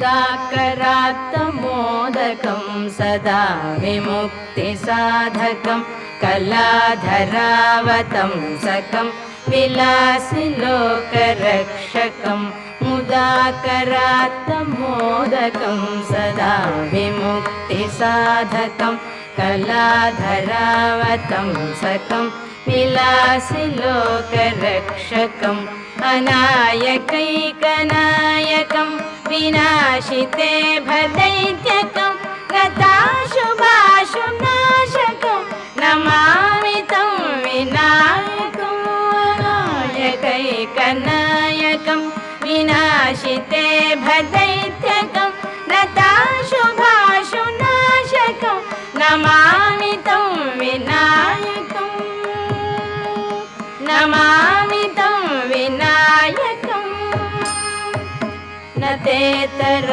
साकरात्तमोदकं सदा विमुक्तिसाधकं कलाधरावतंसकं विलासिलोकरक्षकं मुदाकरात्तमोदकं सदा विमुक्तिसाधकं कलाधरावतंसकं विलासिलोकरक्षकम् अनायकैकनायकं विनाशिते भदैत्यकं गताशुभाशुनाशकं नमामि तं विनायकम् अनायकैकनायकं विनाशिते भदैत्यकं